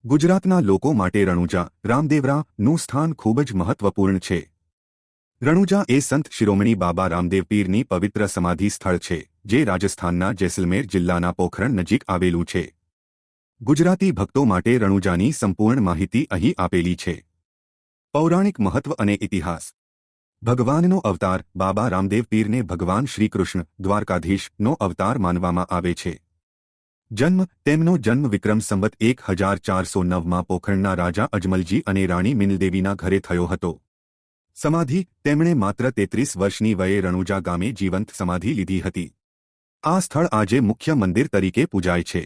ગુજરાતના લોકો માટે રણુજા રામદેવરાનું સ્થાન ખૂબ જ મહત્વપૂર્ણ છે। રણુજા એ સંત શિરોમણી બાબા રામદેવ પીરની પવિત્ર સમાધિ સ્થળ છે, જે રાજસ્થાનના જેસલમેર જિલ્લાના પોખરણ નજીક આવેલું છે। ગુજરાતી ભક્તો માટે રણુજાની સંપૂર્ણ માહિતી અહીં આપેલી છે। પૌરાણિક મહત્વ અને ઇતિહાસ। ભગવાનનો અવતાર બાબા રામદેવ પીરને ભગવાન શ્રીકૃષ્ણ દ્વારકાધીશનો અવતાર માનવામાં આવે છે। જન્મ તેમનો જન્મ વિક્રમ સંવત 1409માં પોખરણના રાજા અજમલજી અને રાણી મિનલદેવીના ઘરે થયો હતો। સમાધિ તેમણે માત્ર 33 વર્ષની વયે રણુજા ગામે જીવંત સમાધિ લીધી હતી। આ સ્થળ આજે મુખ્ય મંદિર તરીકે પૂજાય છે।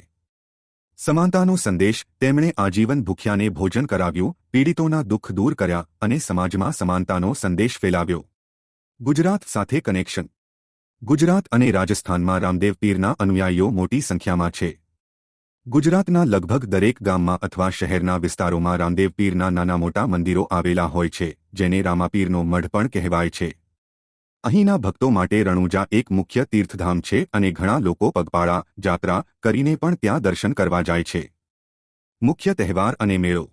સમાનતાનો સંદેશ તેમણે આજીવન ભૂખ્યાને ભોજન કરાવ્યું, પીડિતોના દુઃખ દૂર કર્યા અને સમાજમાં સમાનતાનો સંદેશ ફેલાવ્યો। ગુજરાત સાથે કનેક્શન। ગુજરાત અને રાજસ્થાનમાં રામદેવ પીરના અનુયાયીઓ મોટી સંખ્યામાં છે। ગુજરાતના લગભગ દરેક ગામમાં અથવા શહેરના વિસ્તારોમાં રામદેવ પીરના નાના મોટા મંદિરો આવેલા હોય છે, જેને રામાપીરનો મઢ પણ કહેવાય છે। અહીંના ભક્તો માટે રણુજા એક મુખ્ય તીર્થધામ છે અને ઘણા લોકો પગપાળા જાત્રા કરીને પણ ત્યાં દર્શન કરવા જાય છે। મુખ્ય તહેવાર અને મેળો।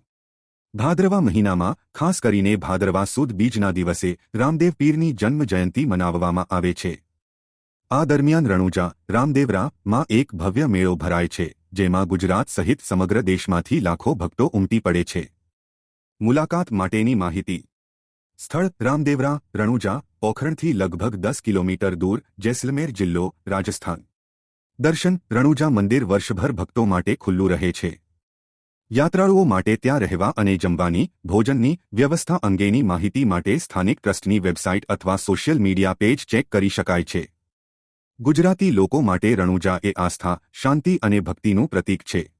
ભાદરવા મહિનામાં ખાસ કરીને ભાદરવા સુદ બીજના દિવસે રામદેવ પીરની જન્મ જયંતિ મનાવવામાં આવે છે। આ દરમિયાન રણુજા રામદેવરામાં એક ભવ્ય મેળો ભરાય છે, જેમાં ગુજરાત સહિત સમગ્ર દેશમાંથી લાખો ભક્તો ઉમટી પડે છે। મુલાકાત માટેની માહિતી। સ્થળ રામદેવરા રણુજા પોખરણથી લગભગ 10 કિલોમીટર દૂર, જેસલમેર જિલ્લો, રાજસ્થાન। દર્શન રણુજા મંદિર વર્ષભર ભક્તો માટે ખુલ્લું રહે છે। યાત્રાળુઓ માટે ત્યાં રહેવા અને જમવાની, ભોજનની વ્યવસ્થા અંગેની માહિતી માટે સ્થાનિક ટ્રસ્ટની વેબસાઇટ અથવા સોશિયલ મીડિયા પેજ ચેક કરી શકાય છે। ગુજરાતી લોકો માટે રણુજા એ આસ્થા, શાંતિ અને ભક્તિનું પ્રતીક છે।